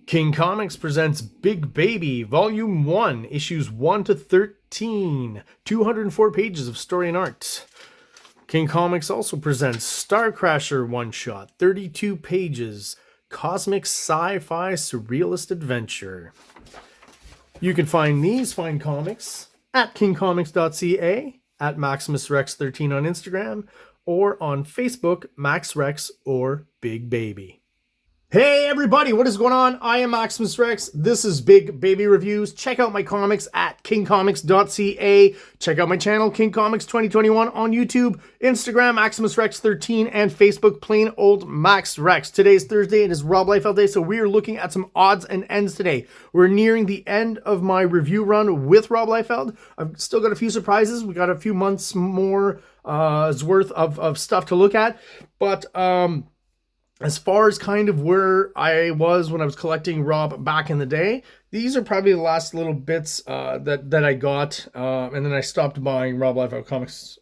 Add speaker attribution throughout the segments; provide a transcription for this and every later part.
Speaker 1: King Comics presents Big Baby, Volume 1, Issues 1 to 13, 204 pages of story and art. King Comics also presents Star Crasher one-shot, 32 pages, cosmic sci-fi surrealist adventure. You can find these fine comics at KINGCOMICS.CA, at MaximusRex13 on Instagram, or on Facebook, MaxRex or Big Baby. Hey everybody, what is going on? I am Maximus Rex. This is Big Baby Reviews. Check out my comics at KingComics.ca. Check out my channel, King Comics 2021 on YouTube, Instagram, MaximusRex13, and Facebook, plain old Max Rex. Today is Thursday. It is Rob Liefeld Day, so we are looking at some odds and ends today. We're nearing the end of my review run with Rob Liefeld. I've still got a few surprises. We got a few months more worth of stuff to look at, but as far as kind of where I was when I was collecting Rob back in the day, these are probably the last little bits that I got, and then I stopped buying Rob Liefeld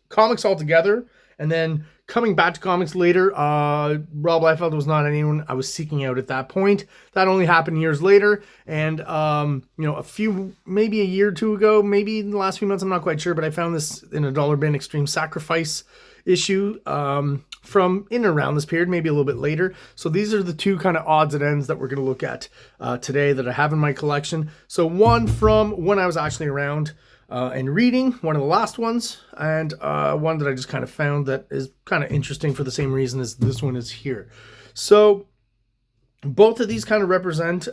Speaker 1: comics altogether. And then coming back to comics later, Rob Liefeld was not anyone I was seeking out at that point. That only happened years later, and maybe a year or two ago, maybe in the last few months, I'm not quite sure, but I found this in a dollar bin Extreme Sacrifice issue from in and around this period, maybe a little bit later. So these are the two kind of odds and ends that we're going to look at today that I have in my collection. So one from when I was actually around and reading, one of the last ones, and one that I just kind of found that is kind of interesting for the same reason as this one is here. So both of these kind of represent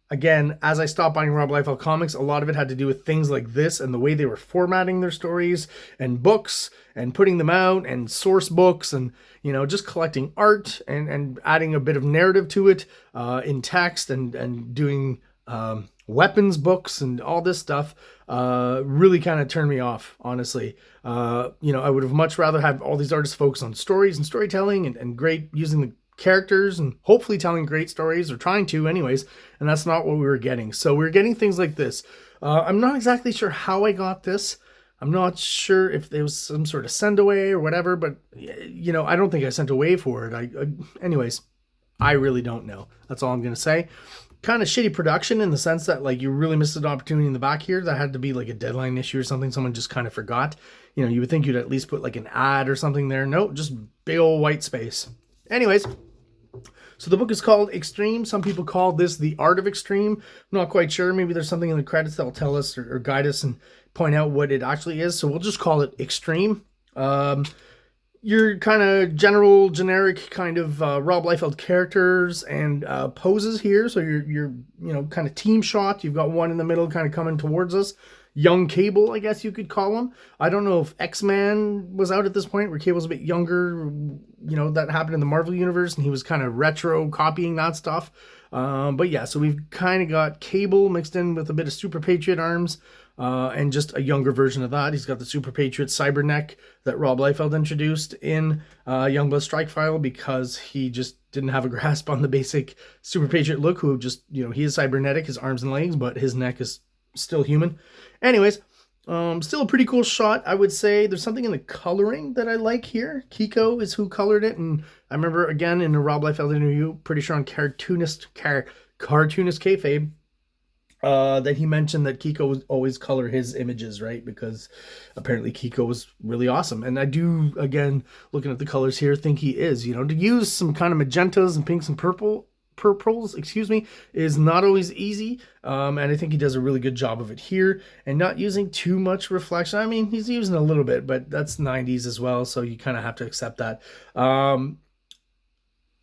Speaker 1: again, as I stopped buying Rob Liefeld comics, a lot of it had to do with things like this and the way they were formatting their stories and books and putting them out and source books and, you know, just collecting art and adding a bit of narrative to it in text and doing weapons books and all this stuff really kind of turned me off, honestly. I would have much rather have all these artists focus on stories and storytelling and great using the characters and hopefully telling great stories, or trying to anyways, and that's not what we were getting. So we were getting things like this. I'm not exactly sure how I got this. I'm not sure if there was some sort of send away or whatever, but I don't think I sent away for it. Anyways, I really don't know. That's all I'm gonna say. Kind of shitty production in the sense that like you really missed an opportunity in the back here. That had to be like a deadline issue or something. Someone just kind of forgot. You would think you'd at least put like an ad or something there. Nope, just big old white space. Anyways, so the book is called Extreme. Some people call this The Art of Extreme. I'm not quite sure. Maybe there's something in the credits that will tell us or guide us and point out what it actually is. So we'll just call it Extreme. Your kind of generic kind of Rob Liefeld characters and poses here. So your kind of team shot. You've got one in the middle kind of coming towards us. Young Cable, I guess you could call him. I don't know if X-Men was out at this point where Cable's a bit younger. That happened in the Marvel Universe, and he was kind of retro copying that stuff. But yeah, so we've kind of got Cable mixed in with a bit of Super Patriot arms and just a younger version of that. He's got the Super Patriot cyberneck that Rob Liefeld introduced in Youngblood Strike File because he just didn't have a grasp on the basic Super Patriot look, who just, he is cybernetic, his arms and legs, but his neck is still human. Anyways, still a pretty cool shot, I would say. There's something in the coloring that I like here. Kiko is who colored it, and I remember again in a Rob Liefeld interview, pretty sure on cartoonist kayfabe, that he mentioned that Kiko would always color his images, right? Because apparently Kiko was really awesome. And I do, again, looking at the colors here, think he is. To use some kind of magentas and pinks and purples, is not always easy. And I think he does a really good job of it here and not using too much reflection. I mean, he's using a little bit, but that's 90s as well. So you kind of have to accept that.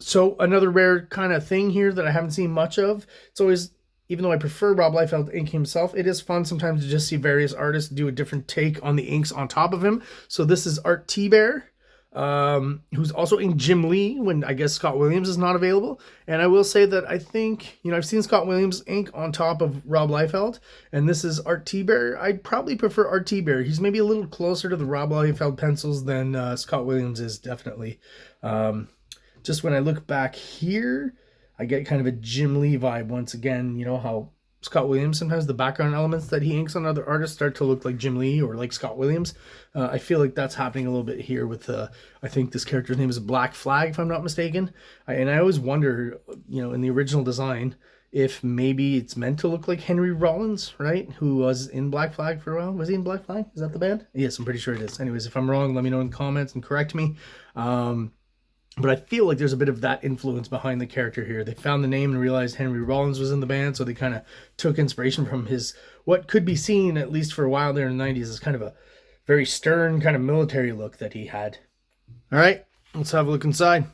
Speaker 1: So another rare kind of thing here that I haven't seen much of. It's always, even though I prefer Rob Liefeld ink himself, it is fun sometimes to just see various artists do a different take on the inks on top of him. So this is Art T-Bear, who's also in Jim Lee when I guess Scott Williams is not available. And I will say that I think, I've seen Scott Williams ink on top of Rob Liefeld, and this is Art T-Bear. I'd probably prefer Art T-Bear. He's maybe a little closer to the Rob Liefeld pencils than Scott Williams is, definitely. Just when I look back here, I get kind of a Jim Lee vibe once again. How Scott Williams. Sometimes the background elements that he inks on other artists start to look like Jim Lee or like Scott Williams. I feel like that's happening a little bit here with, I think this character's name is Black Flag, if I'm not mistaken. And I always wonder, you know, in the original design, if maybe it's meant to look like Henry Rollins, right? Who was in Black Flag for a while. Was he in Black Flag? Is that the band? Yes, I'm pretty sure it is. Anyways, if I'm wrong, let me know in the comments and correct me. But I feel like there's a bit of that influence behind the character here. They found the name and realized Henry Rollins was in the band, so they kind of took inspiration from his, what could be seen, at least for a while there in the 90s, as kind of a very stern kind of military look that he had. All right, let's have a look inside.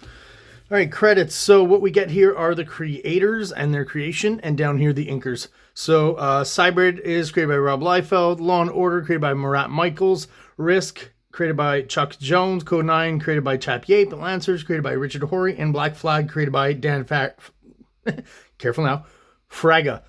Speaker 1: All right, credits. So what we get here are the creators and their creation, and down here the inkers. So Cybrid is created by Rob Liefeld, Law and Order created by Murat Michaels, Risk created by Chuck Jones, Code 9 created by Chap Yape, Lancers created by Richard Horry, and Black Flag created by Dan careful now, Fraga.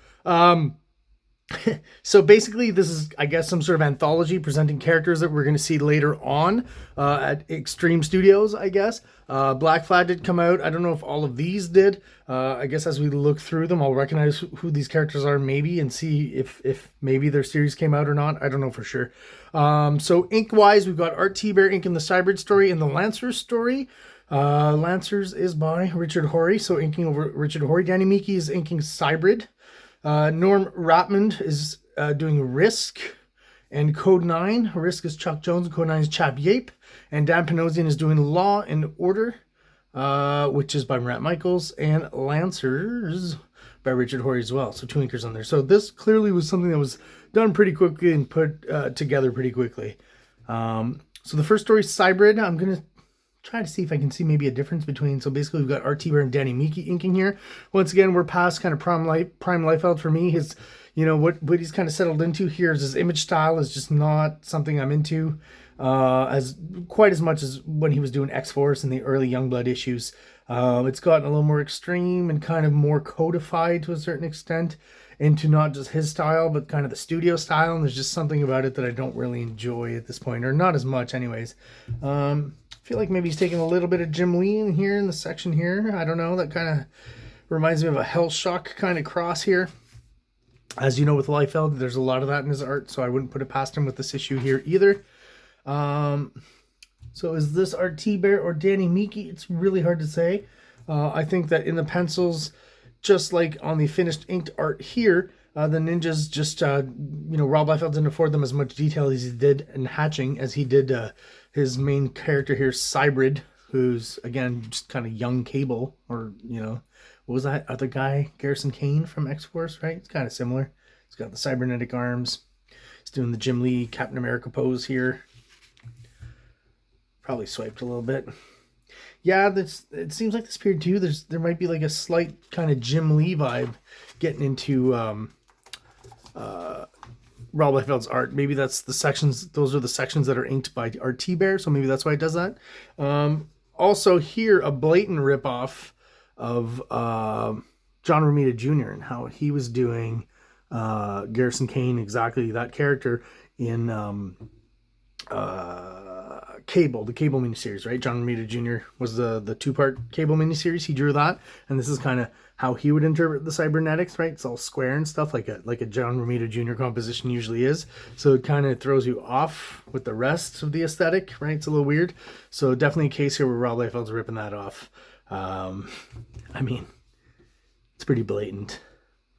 Speaker 1: So basically this is, I guess, some sort of anthology presenting characters that we're going to see later on at Extreme Studios, I guess. Black Flag did come out. I don't know if all of these did. I guess as we look through them, I'll recognize who these characters are maybe and see if maybe their series came out or not. I don't know for sure. So ink-wise, we've got Art T-Bear inking the Cybrid story and the Lancers story. Lancers is by Richard Horry, so inking over Richard Horry. Danny Miki is inking Cybrid. Norm Ratmond is doing Risk and Code 9. Risk is Chuck Jones and Code 9 is Chap Yape. And Dan Panosian is doing Law and Order, which is by Murat Michaels, and Lancers by Richard Horry as well. So 2 inkers on there. So this clearly was something that was done pretty quickly and put together pretty quickly. So the first story, Cybrid, I'm going to try to see if I can see maybe a difference between. So basically we've got Art T-Bear and Danny Miki inking here. Once again, we're past kind of prime Liefeld for me. His, you know, what he's kind of settled into here is his image style is just not something I'm into as quite as much as when he was doing X-Force and the early Youngblood issues. It's gotten a little more extreme and kind of more codified to a certain extent into not just his style, but kind of the studio style. And there's just something about it that I don't really enjoy at this point, or not as much anyways. I feel like maybe he's taking a little bit of Jim Lee in here in the section here. I don't know. That kind of reminds me of a Hellshock kind of cross here. As you know, with Liefeld, there's a lot of that in his art, so I wouldn't put it past him with this issue here either. So is this Art T-Bear or Danny Miki? It's really hard to say. I think that in the pencils, just like on the finished inked art here, the ninjas just, you know, Rob Liefeld didn't afford them as much detail as he did in Hatching, as he did his main character here, Cybrid, who's, again, just kind of young Cable, or, you know, what was that other guy? Garrison Kane from X-Force, right? It's kind of similar. He's got the cybernetic arms. He's doing the Jim Lee Captain America pose here. Probably swiped a little bit. Yeah, it seems like this period too, there might be like a slight kind of Jim Lee vibe getting into Rob Liefeld's art. Maybe that's the sections, those are the sections that are inked by Art T-Bear, so maybe that's why it does that. Also here, a blatant ripoff of John Romita Jr. and how he was doing Garrison Kane, exactly that character in Cable, the Cable miniseries, right? John Romita Jr. was the two-part Cable miniseries. He drew that, and this is kind of how he would interpret the cybernetics, right? It's all square and stuff, like a John Romita Jr. composition usually is. So it kind of throws you off with the rest of the aesthetic, right? It's a little weird. So definitely a case here where Rob Liefeld's ripping that off. I mean, it's pretty blatant.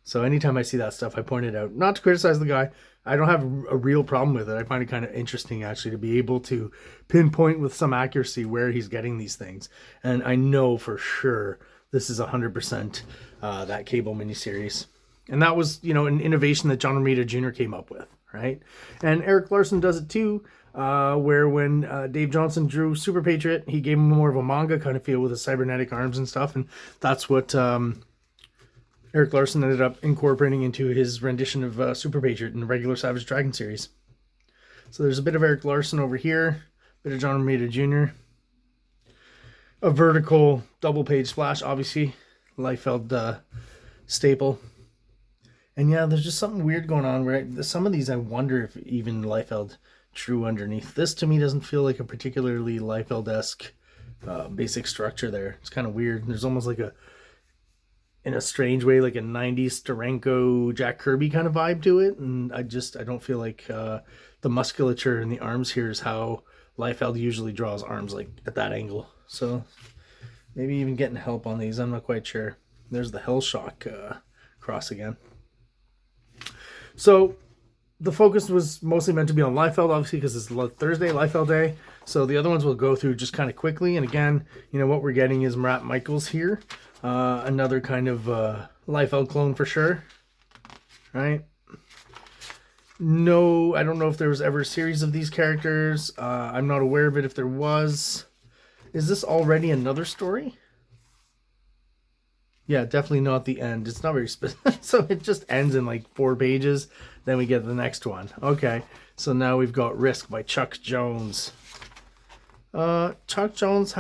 Speaker 1: So anytime I see that stuff, I point it out. Not to criticize the guy. I don't have a real problem with it. I find it kind of interesting, actually, to be able to pinpoint with some accuracy where he's getting these things. And I know for sure this is 100% that Cable miniseries. And that was, you know, an innovation that John Romita Jr. came up with, right? And Eric Larson does it too, where when Dave Johnson drew Super Patriot, he gave him more of a manga kind of feel with his cybernetic arms and stuff. And that's what Eric Larson ended up incorporating into his rendition of Super Patriot in the regular Savage Dragon series. So there's a bit of Eric Larson over here, a bit of John Romita Jr., a vertical double-page splash, obviously, Liefeld staple. And yeah, there's just something weird going on where some of these I wonder if even Liefeld drew underneath. This to me doesn't feel like a particularly Liefeld-esque basic structure there. It's kind of weird. There's almost like a in a strange way, like a 90s Steranko Jack Kirby kind of vibe to it. And I don't feel like the musculature in the arms here is how Liefeld usually draws arms, like at that angle. So maybe even getting help on these, I'm not quite sure. There's the Hellshock cross again. So the focus was mostly meant to be on Liefeld, obviously, because it's Thursday, Liefeld Day. So the other ones we'll go through just kind of quickly. And again, you know, what we're getting is Marat Michaels here. Another kind of Liefeld clone for sure. Right? No, I don't know if there was ever a series of these characters. I'm not aware of it if there was. Is this already another story? Yeah, definitely not the end. It's not very specific. So it just ends in like 4 pages. Then we get the next one. Okay, so now we've got Risk by Chuck Jones. Chuck Jones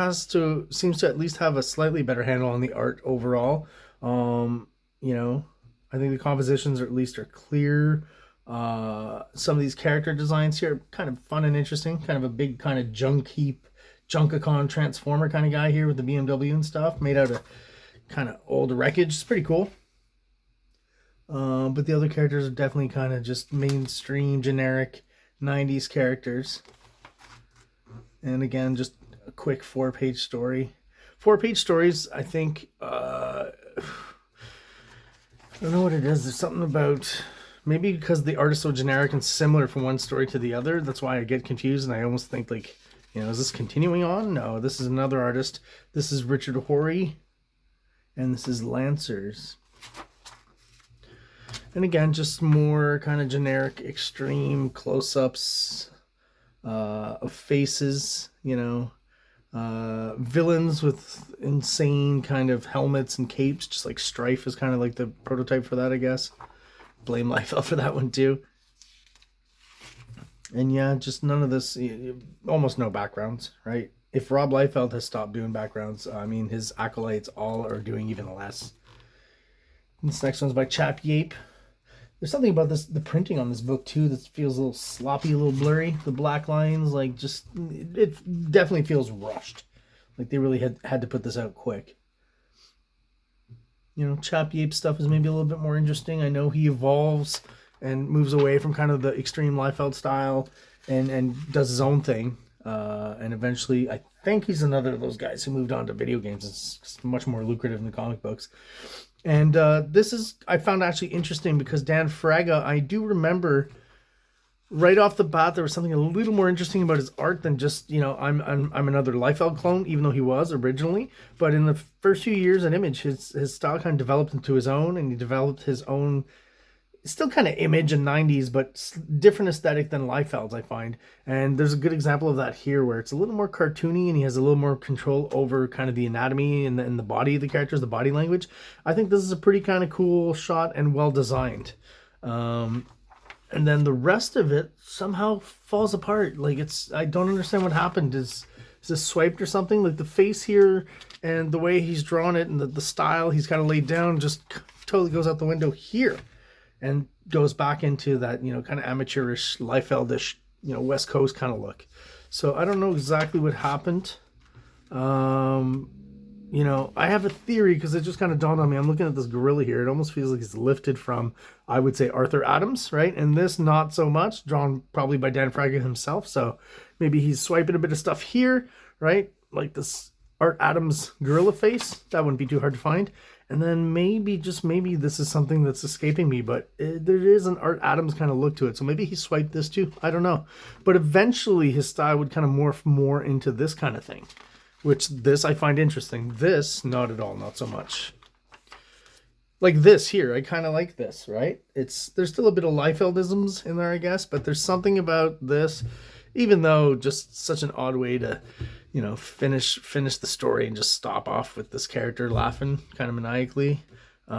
Speaker 1: seems to at least have a slightly better handle on the art overall. You know, I think the compositions are clear. Some of these character designs here are kind of fun and interesting. Kind of a big kind of junk heap, Junkacon transformer kind of guy here with the BMW and stuff, made out of kind of old wreckage. It's pretty cool. But the other characters are definitely kind of just mainstream, generic 90s characters. And again, just a quick 4-page story. 4-page stories, I think, I don't know what it is. There's something about, maybe because the art is so generic and similar from one story to the other, that's why I get confused, and I almost think, like, you know, is this continuing on? No, this is another artist. This is Richard Horry, and this is Lancers. And again, just more kind of generic, extreme close-ups of faces, you know, villains with insane kind of helmets and capes, just like Strife is kind of like the prototype for that, I guess. Blame Liefeld for that one too. And yeah, just none of this, almost no backgrounds, right? If Rob Liefeld has stopped doing backgrounds, I mean, his acolytes all are doing even less. And this next one's by Chap Yape. There's something about the printing on this book too that feels a little sloppy, a little blurry. The black lines, like, just, it definitely feels rushed. Like they really had to put this out quick. You know, Chap Yape stuff is maybe a little bit more interesting. I know he evolves and moves away from kind of the extreme Liefeld style and does his own thing. And eventually, I think he's another of those guys who moved on to video games. It's much more lucrative than comic books. And this is, I found actually interesting because Dan Fraga, I do remember right off the bat, there was something a little more interesting about his art than just, you know, I'm another Liefeld clone, even though he was originally. But in the first few years at Image, his style kind of developed into his own, and he developed his own, still kind of Image and 90s, but different aesthetic than Liefeld's, I find. And there's a good example of that here, where it's a little more cartoony, and he has a little more control over kind of the anatomy and the body of the characters, the body language. I think this is a pretty kind of cool shot and well designed. And then the rest of it somehow falls apart. Like, I don't understand what happened. Is this swiped or something? Like the face here and the way he's drawn it and the style he's kind of laid down just totally goes out the window here and goes back into that, you know, kind of amateurish, Liefeldish, you know, West Coast kind of look. So I don't know exactly what happened. You know, I have a theory because it just kind of dawned on me. I'm looking at this gorilla here. It almost feels like it's lifted from, I would say, Arthur Adams, right? And this, not so much. Drawn probably by Dan Fraga himself. So maybe he's swiping a bit of stuff here, right? Like this Art Adams gorilla face. That wouldn't be too hard to find. And then maybe, just maybe, this is something that's escaping me, but there is an Art Adams kind of look to it. So maybe he swiped this too. I don't know. But eventually his style would kind of morph more into this kind of thing. Which this I find interesting. This, not at all, not so much. Like this here, I kind of like this, right? There's still a bit of Liefeldisms in there, I guess, but there's something about this, even though just such an odd way to, you know, finish the story and just stop off with this character laughing kind of maniacally. You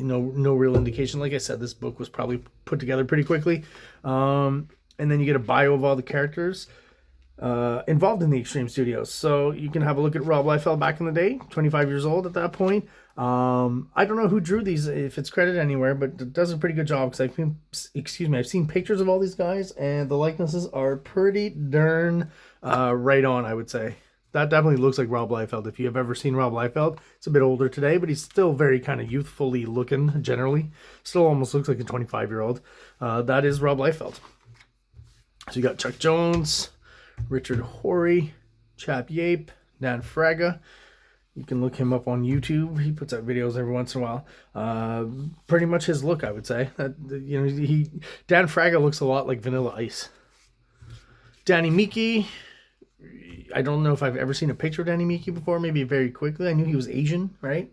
Speaker 1: know, no real indication. Like I said, this book was probably put together pretty quickly. And then you get a bio of all the characters involved in the Extreme Studios. So you can have a look at Rob Liefeld back in the day, 25 years old at that point. I don't know who drew these, if it's credited anywhere, but it does a pretty good job because I've seen pictures of all these guys and the likenesses are pretty darn right on, I would say. That definitely looks like Rob Liefeld. If you have ever seen Rob Liefeld, it's a bit older today, but he's still very kind of youthfully looking generally. Still almost looks like a 25-year-old. That is Rob Liefeld. So you got Chuck Jones, Richard Horry, Chap Yape, Dan Fraga. You can look him up on YouTube. He puts out videos every once in a while. Pretty much his look, I would say. Dan Fraga looks a lot like Vanilla Ice. Danny Miki. I don't know if I've ever seen a picture of Danny Miki before. Maybe very quickly. I knew he was Asian, right?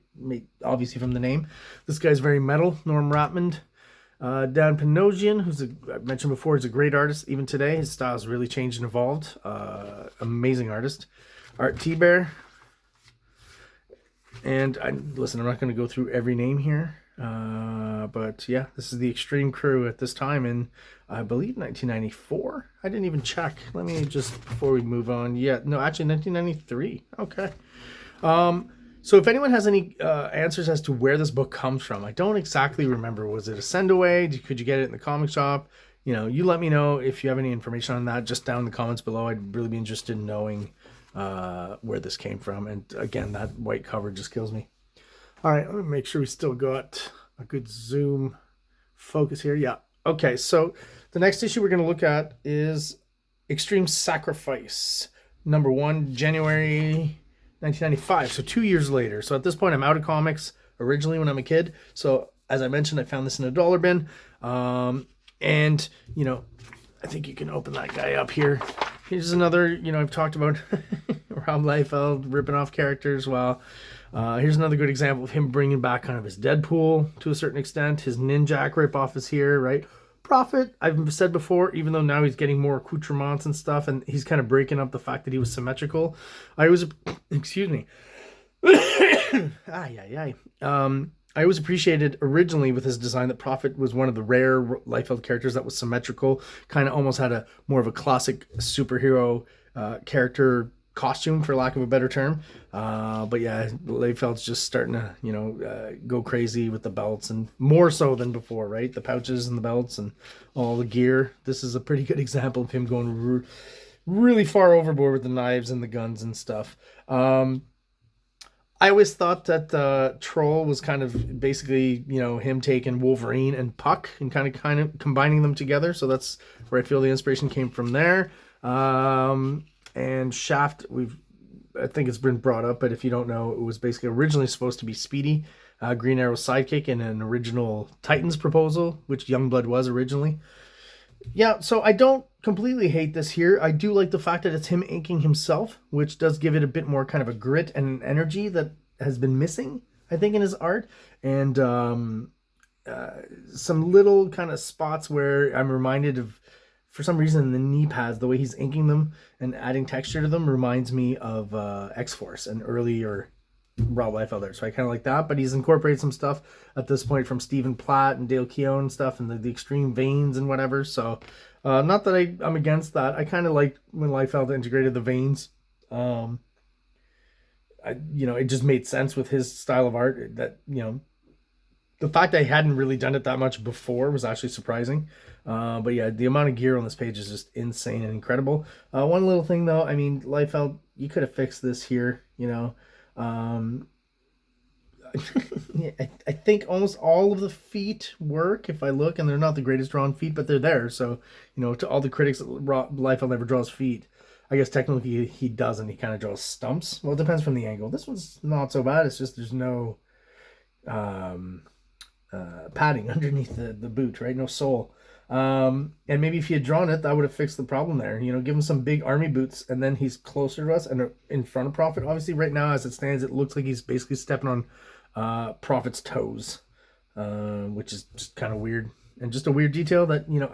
Speaker 1: Obviously from the name. This guy's very metal. Norm Ratmond. Dan Panosian, I mentioned before, is a great artist. Even today, his style has really changed and evolved. Amazing artist. Art T-Bear. And listen, I'm not going to go through every name here. But yeah, this is the Extreme Crew at this time in, I believe, 1994. I didn't even check. Let me just, before we move on. Yeah, no, actually 1993. Okay. So if anyone has any answers as to where this book comes from, I don't exactly remember. Was it a send away? Could you get it in the comic shop? You know, you let me know if you have any information on that just down in the comments below. I'd really be interested in knowing where this came from. And again, that white cover just kills me. All right, let me make sure we still got a good zoom focus here. Yeah. Okay, so the next issue we're going to look at is Extreme Sacrifice, #1, January 1995. So 2 years later. So at this point, I'm out of comics originally when I'm a kid. So as I mentioned, I found this in a dollar bin. And, you know, I think you can open that guy up here. Here's another, you know, I've talked about Rob Liefeld ripping off characters. Well, here's another good example of him bringing back kind of his Deadpool to a certain extent. His Ninjak ripoff is here, right? Prophet, I've said before, even though now he's getting more accoutrements and stuff, and he's kind of breaking up the fact that he was symmetrical. I always, excuse me. I always appreciated originally with his design that Prophet was one of the rare Liefeld characters that was symmetrical, kind of almost had a more of a classic superhero character costume, for lack of a better term. But yeah, Liefeld's just starting to, you know, go crazy with the belts, and more so than before, right? The pouches and the belts and all the gear. This is a pretty good example of him going really far overboard with the knives and the guns and stuff. I always thought that Troll was kind of basically, you know, him taking Wolverine and Puck and kind of combining them together. So that's where I feel the inspiration came from there. And Shaft, I think it's been brought up, but if you don't know, it was basically originally supposed to be Speedy, Green Arrow's sidekick, in an original Titans proposal, which Youngblood was originally. Yeah, so I don't completely hate this here. I do like the fact that it's him inking himself, which does give it a bit more kind of a grit and an energy that has been missing, I think, in his art. And some little kind of spots where I'm reminded of, for some reason, the knee pads, the way he's inking them and adding texture to them reminds me of X-Force and earlier Rob Liefeld there. So I kind of like that, but he's incorporated some stuff at this point from Stephen Platt and Dale Keown and stuff, and the extreme veins and whatever. So not that I'm against that. I kind of like when Liefeld integrated the veins. You know, it just made sense with his style of art. That, you know, the fact I hadn't really done it that much before was actually surprising. But yeah, the amount of gear on this page is just insane and incredible. One little thing though, I mean, Liefeld, you could have fixed this here, you know. I think almost all of the feet work if I look, and they're not the greatest drawn feet, but they're there. So, you know, to all the critics, Liefeld never draws feet. I guess technically he doesn't. He kind of draws stumps. Well, it depends from the angle. This one's not so bad. It's just there's no padding underneath the boot, right? No sole. And maybe if he had drawn it, that would have fixed the problem there. You know, give him some big army boots, and then he's closer to us and in front of Prophet. Obviously, right now, as it stands, it looks like he's basically stepping on Prophet's toes, which is just kind of weird. And just a weird detail that, you know,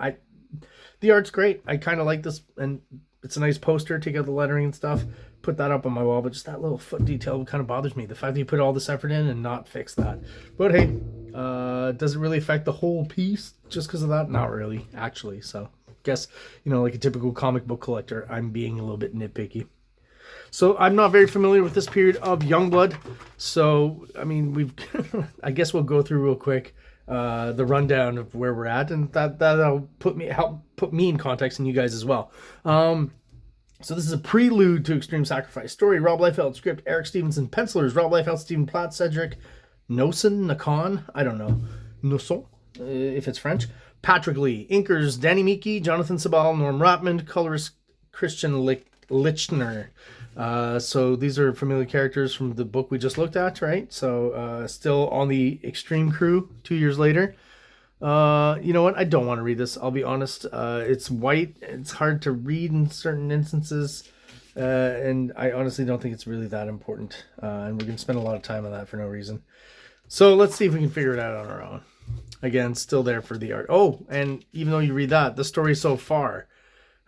Speaker 1: the art's great. I kind of like this, and it's a nice poster. Take out the lettering and stuff, put that up on my wall, but just that little foot detail kind of bothers me. The fact that you put all this effort in and not fix that. But hey, does it really affect the whole piece just because of that? Not really, actually. So I guess, you know, like a typical comic book collector, I'm being a little bit nitpicky. So I'm not very familiar with this period of Youngblood. So, I mean, I guess we'll go through real quick the rundown of where we're at, and that'll help put me in context, and you guys as well. So this is a prelude to Extreme Sacrifice. Story, Rob Liefeld. Script, Eric Stevenson. Pencilers, Rob Liefeld, Stephen Platt, Cedric Nakon, I don't know. Nosson, if it's French. Patrick Lee. Inkers, Danny Miki, Jonathan Sabal, Norm Rapmond. Colorist, Christian Lichtner. So these are familiar characters from the book we just looked at, right? So still on the Extreme crew 2 years later. You know what? I don't want to read this. I'll be honest. It's white. It's hard to read in certain instances. And I honestly don't think it's really that important. And we're going to spend a lot of time on that for no reason. So let's see if we can figure it out on our own. Again, still there for the art. Oh, and even though you read that, the story so far.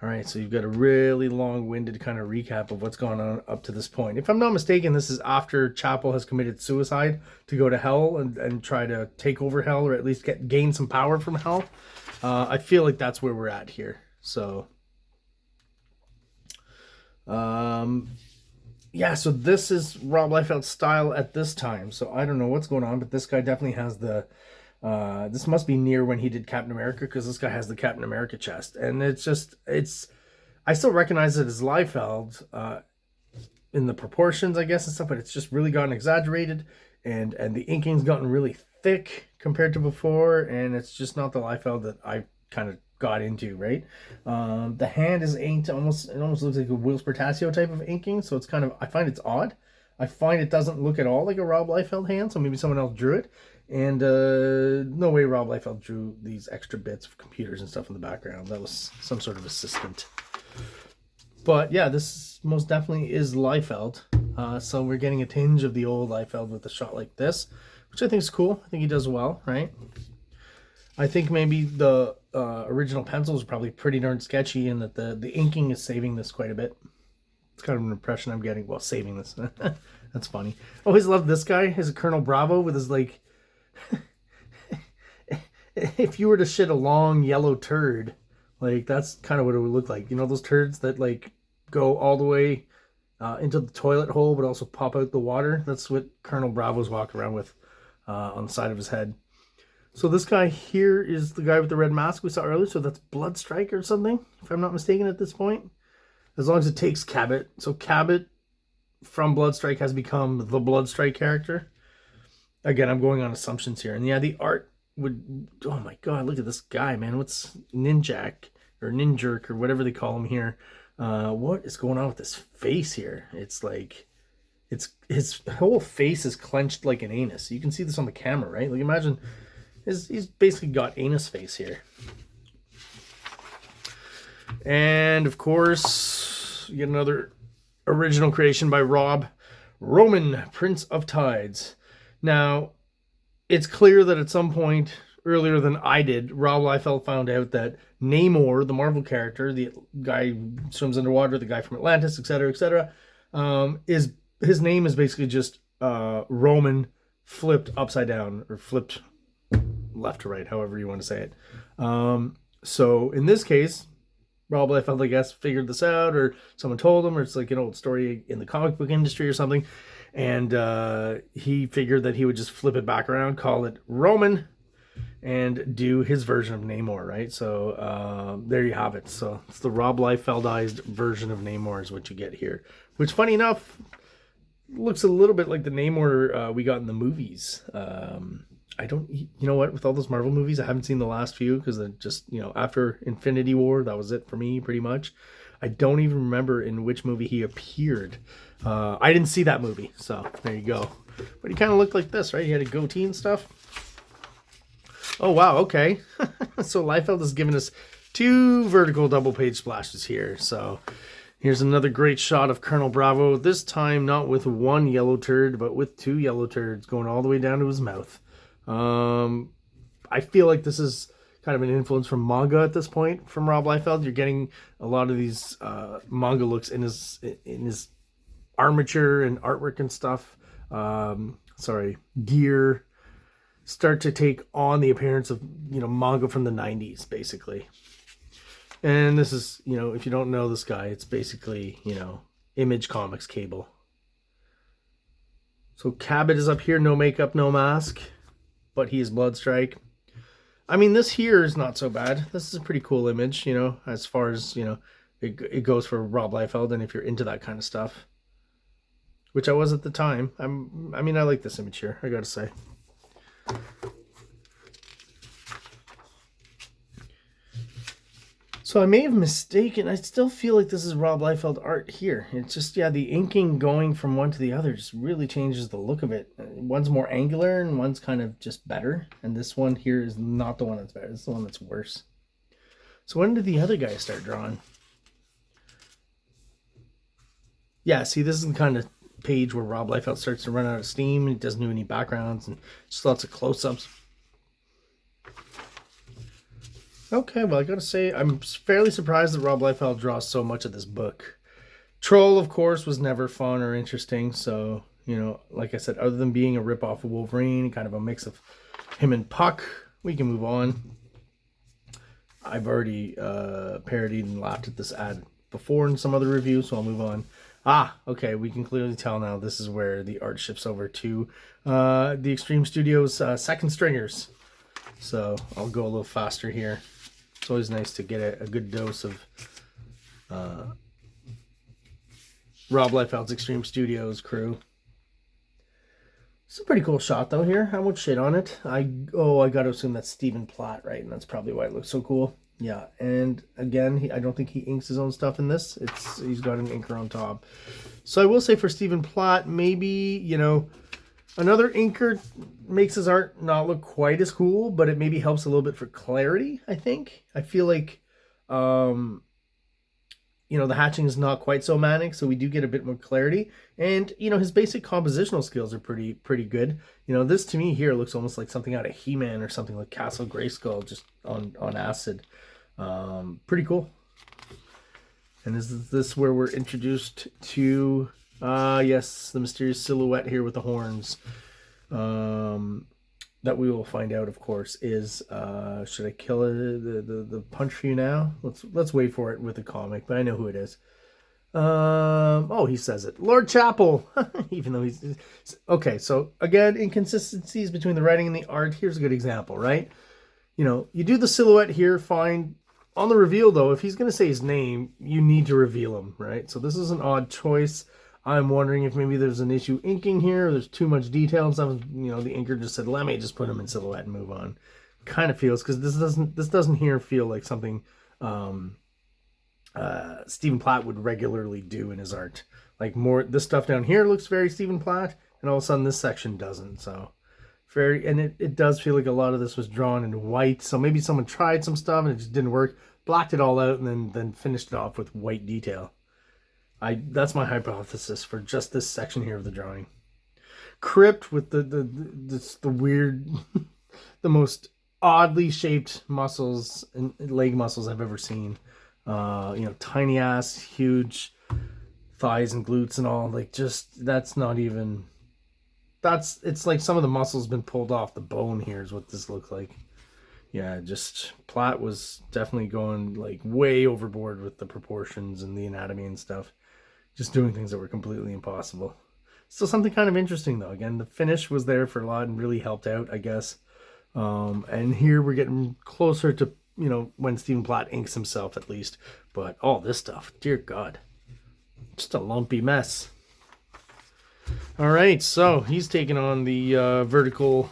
Speaker 1: All right, so you've got a really long-winded kind of recap of what's gone on up to this point. If I'm not mistaken, this is after Chapel has committed suicide to go to hell and try to take over hell, or at least gain some power from hell. I feel like that's where we're at here. So, yeah, so this is Rob Liefeld's style at this time. So I don't know what's going on, but this guy definitely has the... this must be near when he did Captain America, because this guy has the Captain America chest. And I still recognize it as Liefeld in the proportions, I guess, and stuff, but it's just really gotten exaggerated, and the inking's gotten really thick compared to before, and it's just not the Liefeld that I kind of got into, right? The hand is inked it almost looks like a Wills Portasio type of inking, so it's kind of, I find it's odd. I find it doesn't look at all like a Rob Liefeld hand, so maybe someone else drew it. And no way Rob Liefeld drew these extra bits of computers and stuff in the background. That was some sort of assistant. But yeah, this most definitely is Liefeld. So we're getting a tinge of the old Liefeld with a shot like this, which I think is cool. I think he does well, right? I think maybe the original pencils are probably pretty darn sketchy, and that the inking is saving this quite a bit. It's kind of an impression I'm getting while saving this. That's funny. I always loved this guy, his Colonel Bravo, with his, like... if you were to shit a long yellow turd, like, that's kind of what it would look like. You know, those turds that, like, go all the way into the toilet hole, but also pop out the water? That's what Colonel Bravo's walking around with on the side of his head. So this guy here is the guy with the red mask we saw earlier. So that's Bloodstrike or something, if I'm not mistaken at this point. As long as it takes Cabot. So Cabot from Bloodstrike has become the Bloodstrike character. Again, I'm going on assumptions here. And yeah, the art would... Oh my god, look at this guy, man. What's Ninjak or Ninjerk or whatever they call him here? What is going on with this face here? It's like... his whole face is clenched like an anus. You can see this on the camera, right? Like, imagine... He's basically got anus face here. And, of course, you get another original creation by Rob. Roman, Prince of Tides. Now, it's clear that at some point, earlier than I did, Rob Liefeld found out that Namor, the Marvel character, the guy who swims underwater, the guy from Atlantis, etc., his name is basically just Roman flipped upside down, or flipped left to right, however you want to say it. So in this case, Rob Liefeld, I guess, figured this out, or someone told him, or it's like an old story in the comic book industry or something, and he figured that he would just flip it back around, call it Roman, and do his version of Namor, right? So there you have it. So it's the Rob Liefeldized version of Namor is what you get here, which, funny enough, looks a little bit like the Namor we got in the movies. I don't, you know what, with all those Marvel movies, I haven't seen the last few, because just, you know, after Infinity War, that was it for me, pretty much. I don't even remember in which movie he appeared. I didn't see that movie, so there you go. But he kind of looked like this, right? He had a goatee and stuff. Oh, wow, okay. So Liefeld has given us 2 vertical double-page splashes here. So here's another great shot of Colonel Bravo, this time not with 1 yellow turd, but with 2 yellow turds going all the way down to his mouth. I feel like this is kind of an influence from manga at this point from Rob Liefeld. You're getting a lot of these manga looks in his armature and artwork and stuff. Gear start to take on the appearance of, you know, manga from the 90s, basically. And this is, you know, if you don't know this guy, it's basically, you know, Image Comics Cable. So Cabot is up here, no makeup, no mask, but he is Bloodstrike. I mean, this here is not so bad. This is a pretty cool image, you know, as far as, you know, it goes for Rob Liefeld, and if you're into that kind of stuff, which I was at the time. I mean, I like this image here, I gotta say. So I may have mistaken. I still feel like this is Rob Liefeld art here. It's just, yeah, the inking going from one to the other just really changes the look of it. One's more angular and one's kind of just better. And this one here is not the one that's better. It's the one that's worse. So when did the other guy start drawing? Yeah, see, this is the kind of page where Rob Liefeld starts to run out of steam. He doesn't do any backgrounds and just lots of close-ups. Okay, well, I gotta say, I'm fairly surprised that Rob Liefeld draws so much of this book. Troll, of course, was never fun or interesting, so, you know, like I said, other than being a ripoff of Wolverine, kind of a mix of him and Puck, we can move on. I've already parodied and laughed at this ad before in some other reviews, so I'll move on. Ah, okay, we can clearly tell now this is where the art shifts over to the Extreme Studios second stringers. So I'll go a little faster here. It's always nice to get a good dose of Rob Liefeld's Extreme Studios crew. It's a pretty cool shot though here. I won't shit on it. I gotta assume that's Stephen Platt, right? And that's probably why it looks so cool. Yeah, and again, I don't think he inks his own stuff in this. He's got an inker on top. So I will say for Stephen Platt, maybe, you know, another inker makes his art not look quite as cool, but it maybe helps a little bit for clarity, I think. I feel like, you know, the hatching is not quite so manic, so we do get a bit more clarity. And, you know, his basic compositional skills are pretty good. You know, this to me here looks almost like something out of He-Man or something like Castle Grayskull, just on acid. Pretty cool. And is this where we're introduced to... yes, the mysterious silhouette here with the horns. That we will find out, of course, is should I kill the punch for you now? Let's wait for it with the comic, but I know who it is. Oh, he says it, Lord Chapel. Even though he's okay. So again, inconsistencies between the writing and the art. Here's a good example, right? You know, you do the silhouette here, fine. On the reveal, though, if he's going to say his name, you need to reveal him, right? So this is an odd choice. I'm wondering if maybe there's an issue inking here. There's too much detail and stuff. You know, the inker just said, "Let me just put him in silhouette and move on." Kind of feels, because this doesn't here feel like something Stephen Platt would regularly do in his art. Like more, this stuff down here looks very Stephen Platt, and all of a sudden this section doesn't. So and it does feel like a lot of this was drawn in white. So maybe someone tried some stuff and it just didn't work, blacked it all out, and then finished it off with white detail. That's my hypothesis for just this section here of the drawing. Crypt with the weird, the most oddly shaped muscles and leg muscles I've ever seen. You know, tiny ass, huge thighs and glutes and all. Like, just, that's not even... it's like some of the muscles been pulled off the bone here is what this looks like. Yeah, just Platt was definitely going like way overboard with the proportions and the anatomy and stuff. Just doing things that were completely impossible. Still something kind of interesting though. Again, the finish was there for a lot and really helped out, I guess. And here we're getting closer to, you know, when Stephen Platt inks himself at least. But all this stuff, dear God, just a lumpy mess. All right, so he's taking on the vertical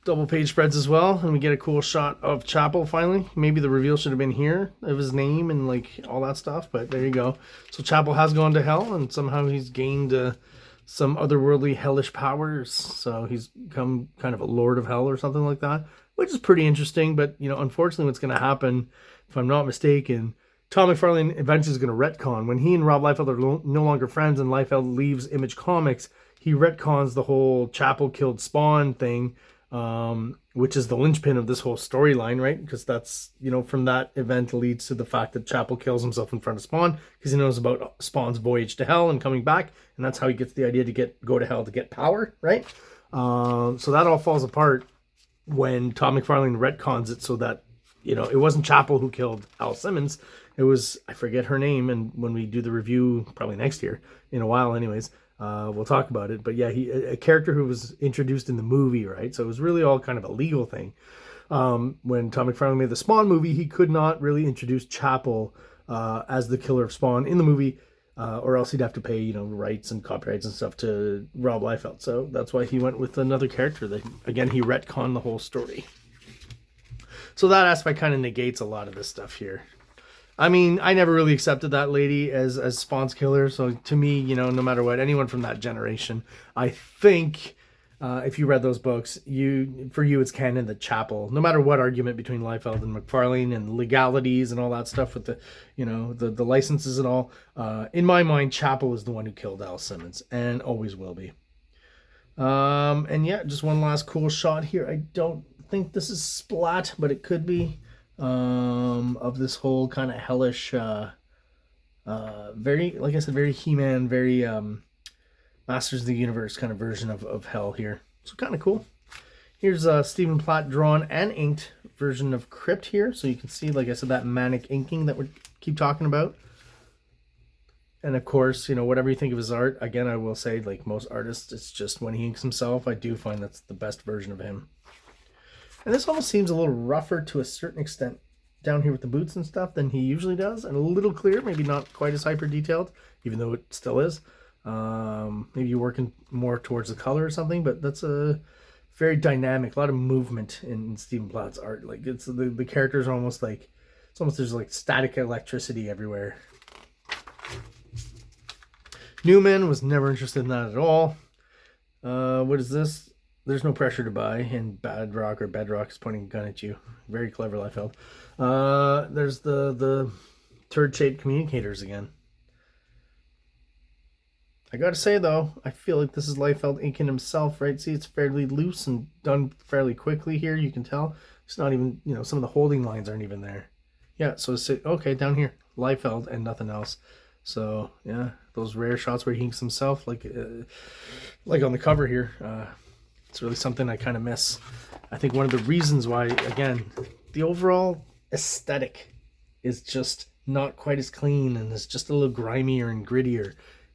Speaker 1: double page spreads as well, and we get a cool shot of Chapel finally. Maybe the reveal should have been here of his name and like all that stuff, but there you go. So Chapel has gone to hell, and somehow he's gained some otherworldly hellish powers. So he's become kind of a lord of hell or something like that, which is pretty interesting. But you know, unfortunately, what's going to happen, if I'm not mistaken, Tom McFarlane eventually is going to retcon. When he and Rob Liefeld are no longer friends and Liefeld leaves Image Comics, he retcons the whole Chapel killed Spawn thing, which is the linchpin of this whole storyline, right? Because that's, you know, from that event leads to the fact that Chapel kills himself in front of Spawn because he knows about Spawn's voyage to hell and coming back, and that's how he gets the idea to go to hell to get power, right? So that all falls apart when Tom McFarlane retcons it so that, you know, it wasn't Chapel who killed Al Simmons. It was, I forget her name, and when we do the review, probably next year, in a while anyways, we'll talk about it. But yeah, a character who was introduced in the movie, right? So it was really all kind of a legal thing. When Tom McFarlane made the Spawn movie, he could not really introduce Chapel as the killer of Spawn in the movie, or else he'd have to pay, rights and copyrights and stuff to Rob Liefeld. So that's why he went with another character. That, again, he retconned the whole story. So that aspect kind of negates a lot of this stuff here. I mean, I never really accepted that lady as Spawn's killer. So to me, no matter what, anyone from that generation, I think if you read those books, for you it's canon that Chapel, no matter what argument between Liefeld and McFarlane and legalities and all that stuff with the, the licenses and all, in my mind, Chapel is the one who killed Al Simmons and always will be. And yeah, just one last cool shot here. I don't think this is splat, but it could be, of this whole kind of hellish, very, like I said, very He-Man, very Masters of the Universe kind of version of hell here. So kind of cool. Here's Stephen Platt drawn and inked version of Crypt here. So you can see, like I said, that manic inking that we keep talking about. And of course, whatever you think of his art, again, I will say, like most artists, it's just when he inks himself, I do find that's the best version of him. And this almost seems a little rougher to a certain extent down here with the boots and stuff than he usually does. And a little clear, maybe not quite as hyper detailed, even though it still is. Maybe you're working more towards the color or something, but that's a very dynamic, a lot of movement in Stephen Platt's art. Like it's the characters are almost like, there's like static electricity everywhere. Newman was never interested in that at all. What is this? There's no pressure to buy, and Bedrock is pointing a gun at you. Very clever, Liefeld. There's the turd-shaped communicators again. I gotta say though, I feel like this is Liefeld inking himself, right? See, it's fairly loose and done fairly quickly here. You can tell it's not even, some of the holding lines aren't even there. Yeah, so it's okay down here, Liefeld and nothing else. So yeah, those rare shots where he inks himself, like on the cover here. It's really something I kind of miss. I think one of the reasons why, again, the overall aesthetic is just not quite as clean and it's just a little grimier and grittier.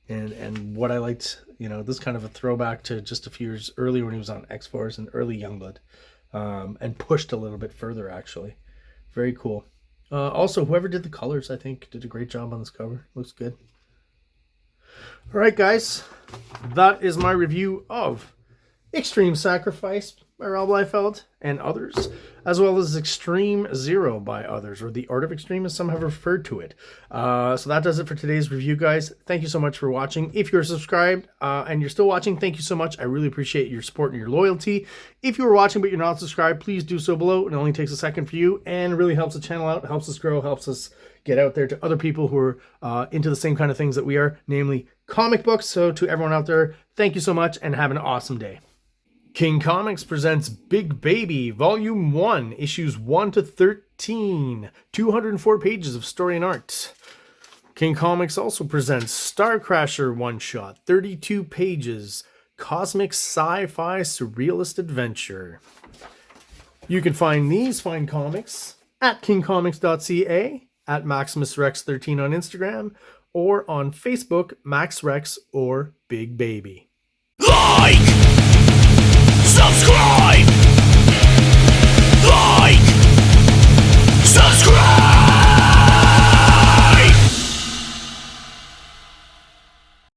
Speaker 1: And what I liked, this kind of a throwback to just a few years earlier when he was on X-Force and early Youngblood, and pushed a little bit further, actually. Very cool. Also, whoever did the colors, I think, did a great job on this cover. Looks good. All right, guys. That is my review of Extreme Sacrifice by Rob Liefeld and others, as well as Extreme Zero by others, or The Art of Extreme as some have referred to it. So that does it for today's review, guys. Thank you so much for watching. If you're subscribed and you're still watching, thank you so much. I really appreciate your support and your loyalty. If you are watching but you're not subscribed, please do so below. It only takes a second for you and really helps the channel out, helps us grow, helps us get out there to other people who are into the same kind of things that we are, namely comic books. So to everyone out there, thank you so much and have an awesome day. King Comics presents Big Baby, Volume 1, Issues 1 to 13, 204 pages of story and art. King Comics also presents Star Crasher one-shot, 32 pages, cosmic sci-fi surrealist adventure. You can find these fine comics at KINGCOMICS.CA, at MaximusRex13 on Instagram, or on Facebook, MaxRex or Big Baby. Like!